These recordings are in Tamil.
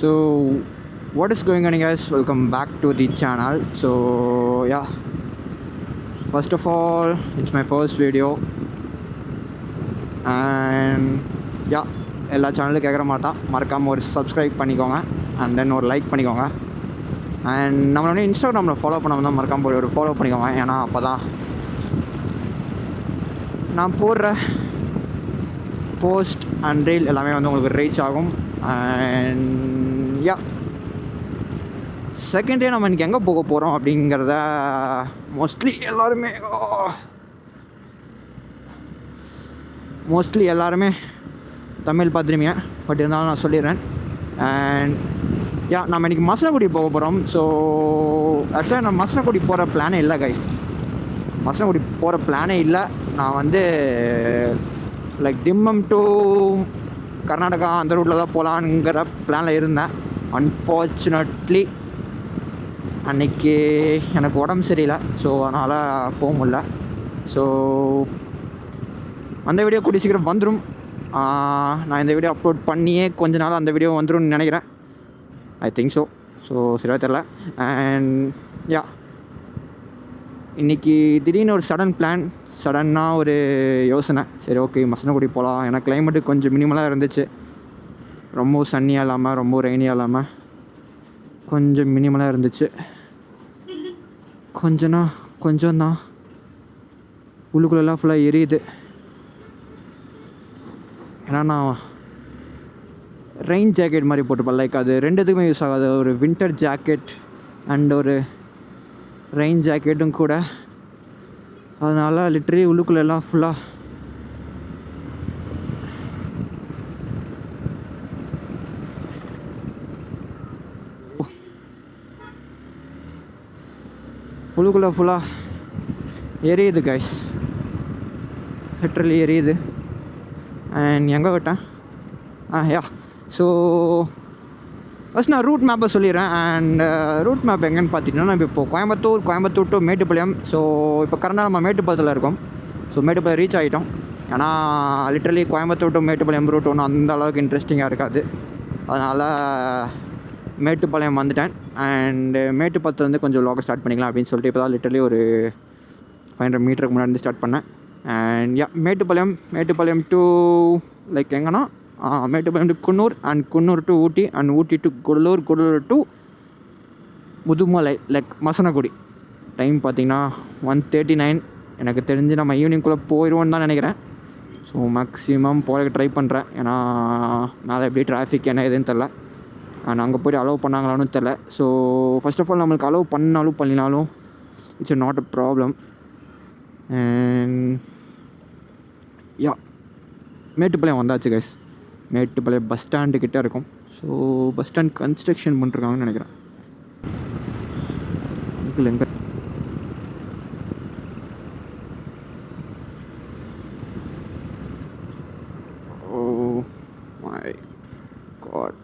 So what is going on, guys? Welcome back to the channel. So yeah, first of all, it's my first video, and yeah, எல்லா சேனலும் கேட்குற மாதிரி தான், மறக்காமல் ஒரு சப்ஸ்கிரைப் பண்ணிக்கோங்க, அண்ட் தென் ஒரு லைக் பண்ணிக்கோங்க. அண்ட் நம்மளோட இன்ஸ்டாகிராமில் ஃபாலோ பண்ணாமல் தான் மறக்காமல் போய் ஒரு ஃபாலோ பண்ணிக்கோங்க. ஏன்னா அப்போ தான் நான் போடுற போஸ்ட் அண்ட் ரீல் எல்லாமே வந்து உங்களுக்கு ரீச் ஆகும். அண்ட் யா, செகண்ட் டே நம்ம இன்றைக்கி எங்கே போக போகிறோம் அப்படிங்கிறத மோஸ்ட்லி எல்லாருமே தமிழ் பார்த்துருமீங்க, பட் இருந்தாலும் நான் சொல்லிடுறேன். அண்ட் யா, நம்ம இன்றைக்கி மசனகுடி போக போகிறோம். ஸோ ஆக்சுவலாக நான் மசனகுடி போகிற பிளானே இல்லை கைஸ், மசனகுடி போகிற பிளானே இல்லை. நான் வந்து லைக் திம்மம் டு கர்நாடகா அந்த ரூட்டில் தான் போகலான்ங்கிற பிளானில் இருந்தேன். அன்ஃபார்ச்சுனேட்லி அன்றைக்கி எனக்கு உடம்பு சரியில்லை, ஸோ அதனால் போக முடில. ஸோ அந்த வீடியோ கூடிய சீக்கிரம் வந்துடும். நான் இந்த வீடியோ அப்லோட் பண்ணியே கொஞ்ச நாள் அந்த வீடியோ வந்துடும் நினைக்கிறேன். ஐ திங்க் ஸோ சரியாக தெரில. அண்ட் யா, இன்றைக்கி திடீர்னு ஒரு சடனாக ஒரு யோசனை. சரி, ஓகே, மசனகுடி போகலாம். ஏன்னா கிளைமேட்டு கொஞ்சம் மினிமலாக இருந்துச்சு, ரொம்ப சன்னியாக இல்லாமல் ரொம்ப ரெய்னியாக இல்லாமல் கொஞ்சம் மினிமலாக இருந்துச்சு. கொஞ்சம் தான் உள்ளுக்குள்ளெல்லாம் ஃபுல்லாக எரியுது. ஏன்னா நான் ரெயின் ஜாக்கெட் மாதிரி போட்டுப்பேன், லைக் அது ரெண்டுத்துக்குமே யூஸ் ஆகாது. ஒரு வின்டர் ஜாக்கெட் அண்ட் ஒரு ரெயின் ஜாக்கெட்டும் கூட. அதனால் லிட்ரலி உள்ளுக்குள்ளெல்லாம் ஃபுல்லாக எரியுது கைஸ், லிட்ரலி எரியுது. அண்ட் எங்கே விட்டேன்? யா, ஸோ ஃபஸ்ட் நான் ரூட் மேப்பை சொல்லிடுறேன். அண்ட் ரூட் மேப் எங்கேன்னு பார்த்தீங்கன்னா, நம்ம இப்போ கோயம்புத்தூர் டு மேட்டுப்பாளையம். ஸோ இப்போ கரெக்டாக நம்ம மேட்டுப்பாளையத்தில் இருக்கோம். ஸோ மேட்டுப்பாளையம் ரீச் ஆகிட்டோம். ஏன்னா literally Coimbatore to Mettupalayam route ஒன்றும் அந்த அளவுக்கு இன்ட்ரெஸ்டிங்காக இருக்காது. அதனால் மேட்டுப்பாளையம் வந்துட்டேன். அண்டு மேட்டுப்பாளையத்துலேருந்து கொஞ்சம் வ்ளாக் ஸ்டார்ட் பண்ணிக்கலாம் அப்படின்னு சொல்லிட்டு இப்போ தான் லிட்ரலி ஒரு 500 மீட்டருக்கு முன்னாடி ஸ்டார்ட் பண்ணேன். And yeah, Mettupalayam to like எங்கன்னா Mettupalayam to Coonoor, and Coonoor to Ooty, and Ooty to Gudalur to Mudumalai like Masinagudi. Time பார்த்திங்கன்னா 1:39. எனக்கு தெரிஞ்சு நம்ம ஈவினிங்குள்ளே போயிடுவோன்னு தான் நினைக்கிறேன். ஸோ மேக்ஸிமம் போகிறதுக்கு ட்ரை பண்ணுறேன். ஏன்னா மேலே எப்படி டிராஃபிக் என்ன எதுன்னு தெரில, அண்ட் அங்கே போய்ட்டு அலோவ் பண்ணாங்களான்னு தெரில. ஸோ ஃபர்ஸ்ட் ஆஃப் ஆல் நம்மளுக்கு அலோவ் பண்ணினாலும் it's not a problem. And yeah, Mettupalayam வந்தாச்சு கைஸ். மேட்டுப்பாளையம் பஸ் ஸ்டாண்டு கிட்டே இருக்கும். ஸோ பஸ் ஸ்டாண்ட் கன்ஸ்ட்ரக்ஷன் பண்ணிருக்காங்கன்னு நினைக்கிறேன். எங்கே ஓ மை காட்,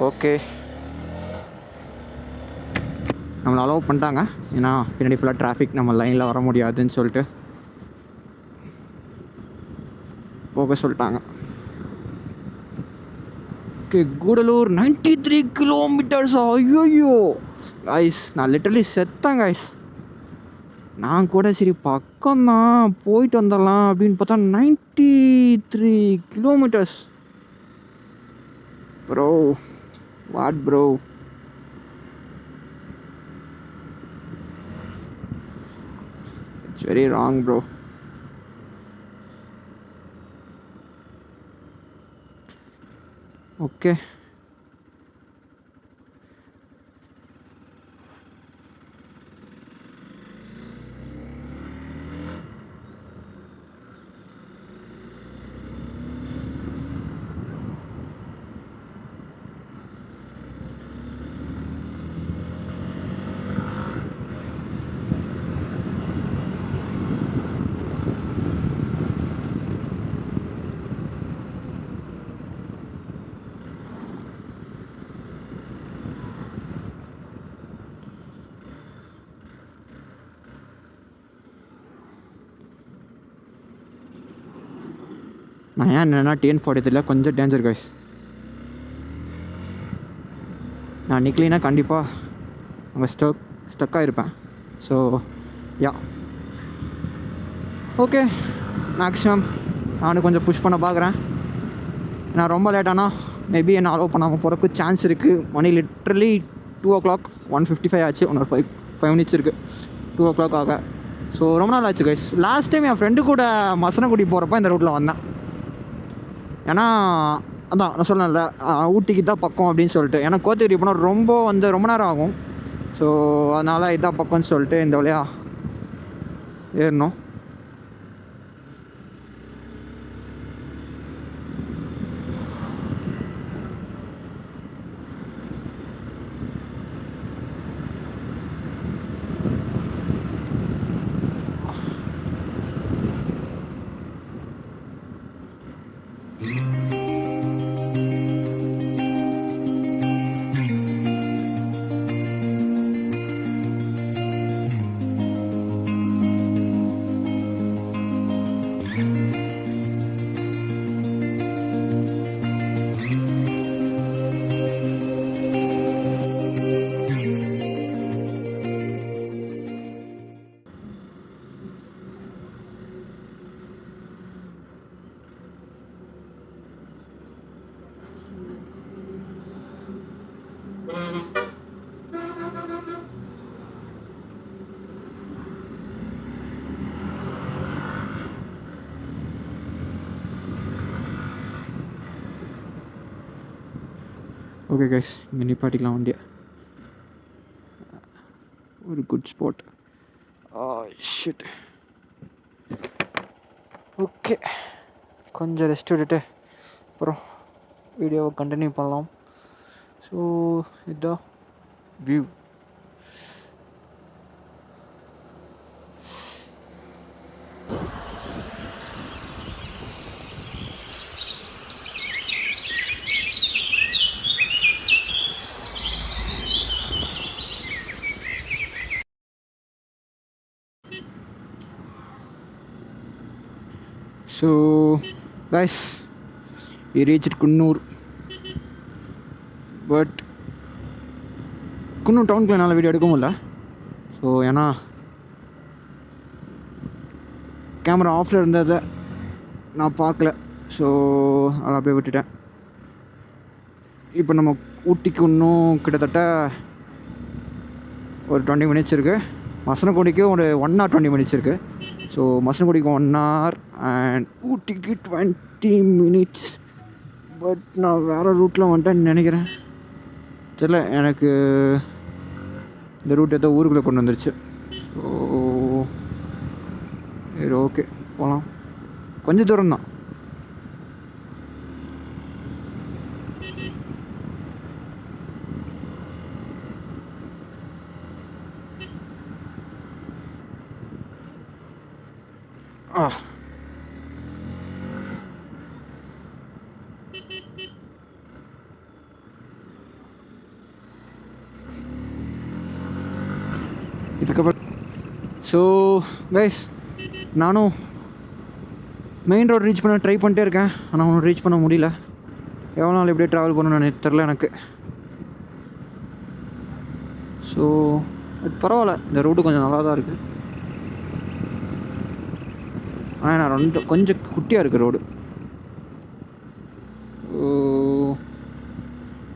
ஓகே, நம்மளை அலோவ் பண்ணிட்டாங்க. ஏன்னா பின்னாடி ஃபுல்லாக டிராஃபிக், நம்ம லைனில் வர முடியாதுன்னு சொல்லிட்டு போக சொல்லிட்டாங்க. Okay, Gudalur 93 kilometres. ஐயோ கைஸ், நான் லிட்டரலி செத்தேன் கைஸ். நான் கூட சரி பக்கம்தான் போயிட்டு வந்துடலாம் அப்படின்னு பார்த்தா 93 kilometres. Bro, what bro? It's very wrong bro. Okay, நான் ஏன் என்னென்னா TN43 கொஞ்சம் டேஞ்சர் கைஸ். நான் நிக்கலினா கண்டிப்பாக அங்கே ஸ்டக்காக இருப்பேன். ஸோ யா ஓகே, மேக்ஸிமம் நானும் கொஞ்சம் புஷ் பண்ண பார்க்குறேன். நான் ரொம்ப லேட்டானா மேபி என்ன அலோவ் பண்ணாமல் போகிறக்கு சான்ஸ் இருக்குது. மணி லிட்ரலி 2 o'clock 1:55 ஆச்சு. இன்னொரு 5 minutes இருக்குது 2 o'clock ஆக. ஸோ ரொம்ப நாள் ஆச்சு கைஸ். லாஸ்ட் டைம் என் ஃப்ரெண்டு கூட மசனகுடி போகிறப்ப இந்த ரூட்டில் வந்தேன். ஏன்னா அதான் நான் சொன்னேன்ல, ஊட்டிக்கு தான் பக்கம் அப்படின்னு சொல்லிட்டு. ஏன்னா கோத்தகிரி போனால் ரொம்ப நேரம் ஆகும். ஸோ அதனால் இதான் பக்கம்னு சொல்லிட்டு இந்த வழியாக ஏறணும். ஓகே கைஸ், இங்கே நிப்பாட்டிக்கலாம் வண்டியை. ஒரு குட் ஸ்பாட். ஷிட். ஓகே, கொஞ்சம் ரெஸ்ட் விட்டுட்டு அப்புறம் வீடியோவை கண்டினியூ பண்ணலாம். ஸோ இதுதான் view. So guys, we reached Kunnur, but Coonoor டவுனுக்குள்ள என்னால் வீடியோ எடுக்க முடியல. ஸோ ஏன்னா கேமரா ஆஃபில் இருந்ததை நான் பார்க்கல. ஸோ அதை அப்படியே விட்டுட்டேன். இப்போ நம்ம ஊட்டிக்கு இன்னும் கிட்டத்தட்ட ஒரு 20 minutes இருக்குது. மசனகுடிக்கு ஒரு 1 hour 20 minutes இருக்குது. ஸோ மசனகுடிக்கு 1 hour அண்ட் ஊட்டிக்கு 20 minutes. பட் நான் வேறு ரூட்டில் வந்துட்டேன்னு நினைக்கிறேன். தெரியல, எனக்கு இந்த ரூட் ஏதோ ஊருக்குள்ளே கொண்டு வந்துருச்சு. ஸோ சரி, ஓகே போகலாம். கொஞ்சம் தூரம் தான். இதுக்கப்புறம் ஸோ கைஸ், நானும் மெயின் ரோடு ரீச் பண்ண ட்ரை பண்ணிட்டே இருக்கேன். ஆனால் ஒன்றும் ரீச் பண்ண முடியல. எவ்வளோ நாள் எப்படியே ட்ராவல் பண்ணணும்னு தெரில எனக்கு. ஸோ அது பரவாயில்ல, இந்த ரூட்டு கொஞ்சம் நல்லா தான் இருக்குது. ஆனால் நான் கொஞ்சம் குட்டியாக இருக்குது ரோடு.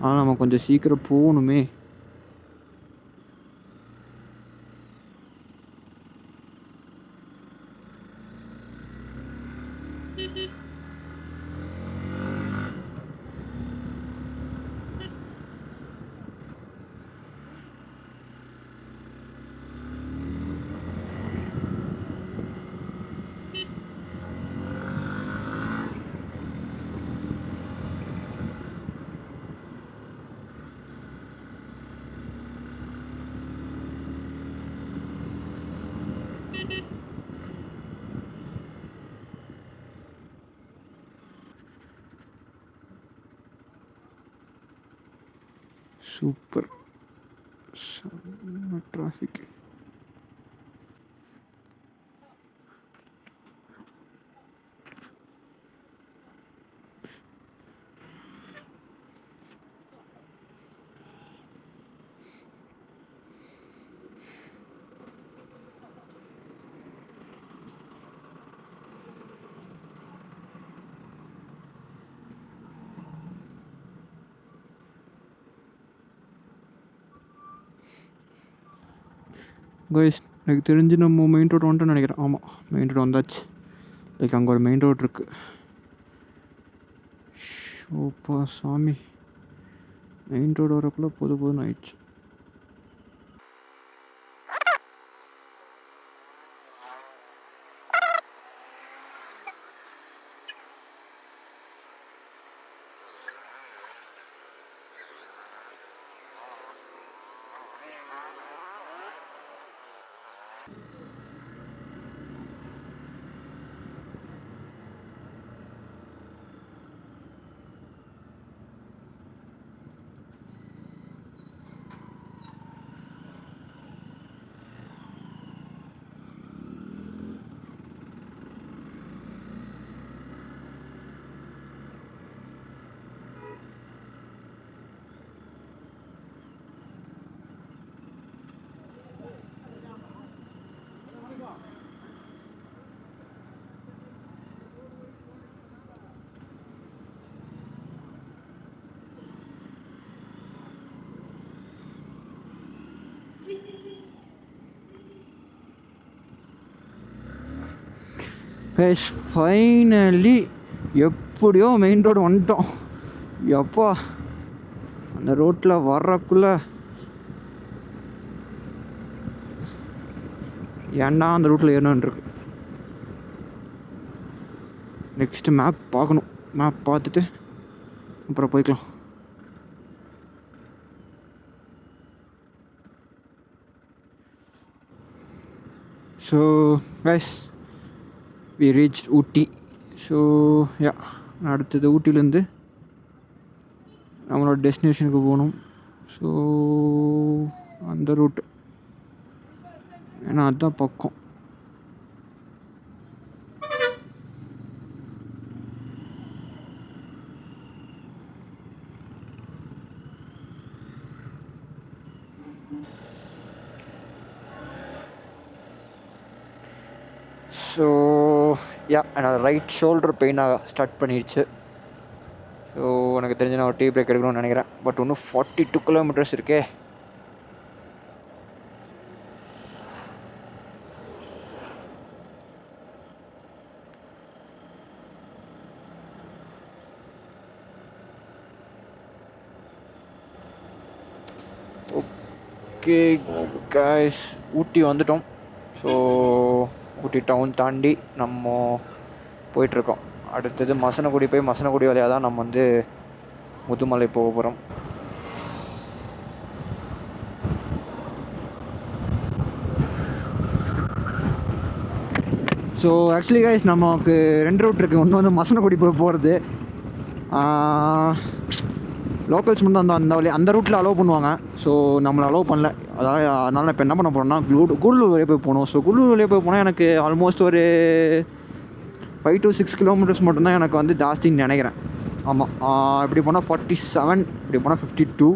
ஆனால் நம்ம கொஞ்சம் சீக்கிரம் போகணுமே. சூப்பர், செம்ம டிராஃபிக். கைஸ் எனக்கு தெரிஞ்சு நம்ம மெயின் ரோடு வந்துட்டோம்னு நினைக்கிறேன். ஆமாம், மெயின் ரோடு வந்தாச்சு. லைக் அங்கே ஒரு மெயின் ரோடு இருக்குது. ஓப்பா சாமி, மெயின் ரோடு வரக்குள்ளே போதும்னு ஆயிடுச்சு. கைஸ் ஃபைனலி எப்படியோ மெயின் ரோடு வந்துட்டோம். எப்பா அந்த ரோட்டில் வர்றக்குள்ளே ஏன்னா அந்த ரூட்டில் ஏறணுன்ருக்கு. நெக்ஸ்ட்டு மேப் பார்க்கணும். மேப் பார்த்துட்டு அப்புறம் போய்க்கலாம். So guys we reached Ooty. So yeah, அடுத்தது ஊட்டிலேருந்து நம்மளோட டெஸ்டினேஷனுக்கு போகணும். ஸோ அந்த ரூட்டு ஏன்னா அதுதான் பக்கம். ஸோ யா, என்னோடய ரைட் ஷோல்டர் பெயினாக ஸ்டார்ட் பண்ணிடுச்சு. ஸோ எனக்கு தெரிஞ்ச நான் ஒரு டீ பிரேக் எடுக்கணும்னு நினைக்கிறேன். பட் இன்னும் 42 கிலோமீட்டர்ஸ் இருக்கே. ஓகே கைஸ், ஊட்டி வந்துட்டோம். ஸோ ஊட்டி டவுன் தாண்டி நம்ம போயிட்டுருக்கோம். அடுத்தது மசனகுடி போய் மசனகுடி வழியாக தான் நம்ம வந்து முதுமலை போக போகிறோம். ஸோ ஆக்சுவலி கைஸ் நமக்கு 2 ரூட் இருக்குது. ஒன்று வந்து மசனகுடி போய் போகிறது, லோக்கல்ஸ் மட்டும் அந்த வழி அந்த ரூட்டில் அலோவ் பண்ணுவாங்க. ஸோ நம்மளை அலோவ் பண்ணல. அதனால் இப்போ என்ன பண்ண போகிறோம்னா கூடலூர் வழியாக போய் போகணும். ஸோ கூடலூர் வழியாக போய் போனால் எனக்கு ஆல்மோஸ்ட் ஒரு 5 to 6 கிலோமீட்டர்ஸ் மட்டும்தான் எனக்கு வந்து ஜாஸ்தின்னு நினைக்கிறேன். ஆமாம், இப்படி போனால் 47, இப்படி போனால் 52.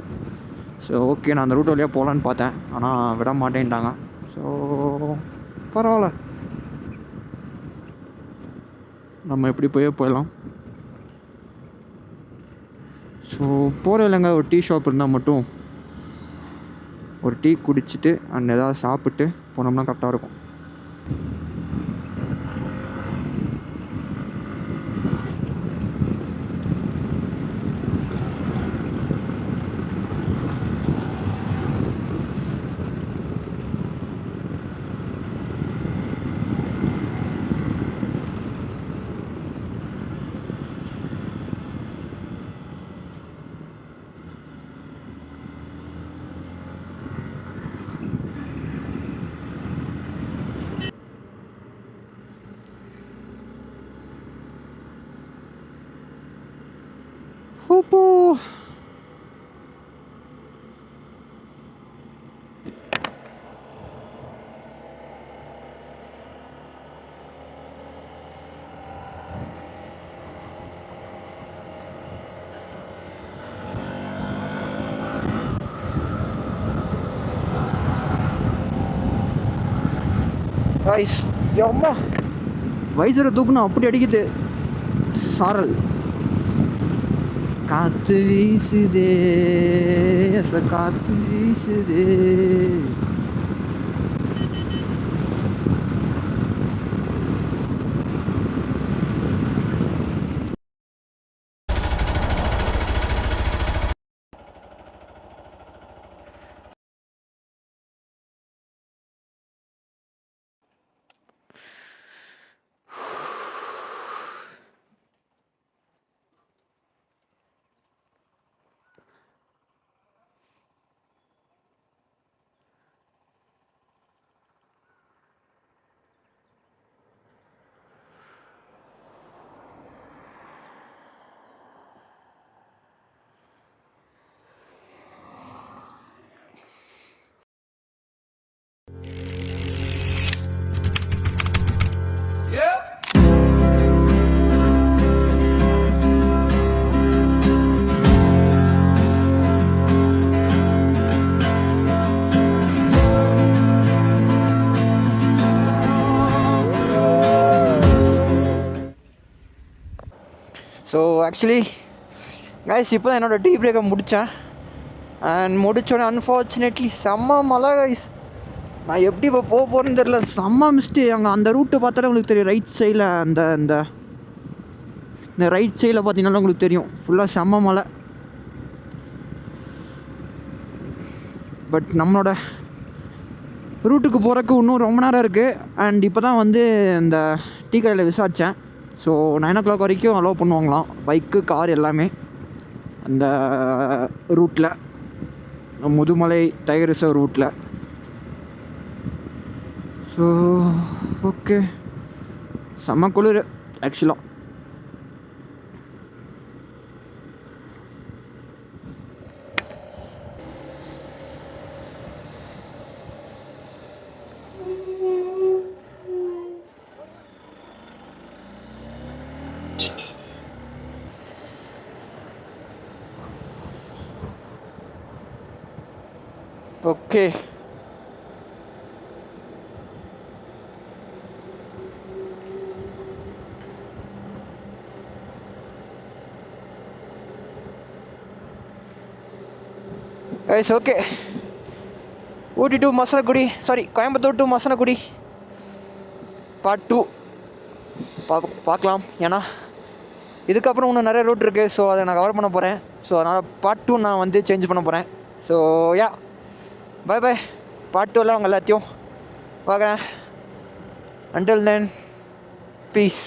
ஸோ ஓகே, நான் அந்த ரூட் வழியாக போகலான்னு பார்த்தேன், ஆனால் விட மாட்டேன்ட்டாங்க. ஸோ பரவாயில்ல, நம்ம எப்படி போயிடலாம். ஸோ போகிற இல்லைங்க, ஒரு டீ ஷாப் இருந்தால் மட்டும் ஒரு டீ குடிச்சிட்டு அண்ட் எதாவது சாப்பிட்டு போனோம்னா கரெக்டாக இருக்கும். ஓப்போ ஐஸ், அம்மா வைசரை தூக்குனா அப்படி அடிக்குது சாரல். காற்று வீசுதே, காற்று வீசுதே. ஆக்சுவலி கைஸ் இப்போ தான் என்னோடய டீ பிரேக்கை முடித்தேன். அண்ட் முடித்தோடனே அன்ஃபார்ச்சுனேட்லி செம்ம மழை கைஸ். நான் எப்படி இப்போ போக போகிறேன்னு தெரில. செம்ம மிஸ்ட்டு. அங்கே அந்த ரூட்டை பார்த்தாலே உங்களுக்கு தெரியும். ரைட் சைடில் இந்த ரைட் சைடில் பார்த்தீங்கன்னா உங்களுக்கு தெரியும் ஃபுல்லாக செம்ம மழை. பட் நம்மளோட ரூட்டுக்கு போகிறக்கு இன்னும் ரொம்ப நேரம் இருக்குது. அண்ட் இப்போ தான் வந்து இந்த டீ கடையில் விசாரித்தேன். ஸோ 9 o'clock வரைக்கும் அலோவ் பண்ணுவாங்களாம் பைக்கு கார் எல்லாமே அந்த ரூட்டில், முதுமலை டைகர் ரிசர்வ் ரூட்டில். ஸோ ஓகே, செம்ம குளிர் ஆக்சுவலாக. Okay, guys okay. Ooty to Masinagudi, sorry Coimbatore to Masinagudi part 2 பார்க்கலாம். ஏன்னா இதுக்கப்புறம் இன்னும் நிறைய ரூட் இருக்குது. ஸோ அதை நான் கவர் பண்ண போகிறேன். ஸோ அதனால் பார்ட் 2 நான் வந்து சேஞ்ச் பண்ண போகிறேன். So yeah, bye bye. Part 2ல அவங்க எல்லாத்தையும் பார்க்குறேன். Until then piece.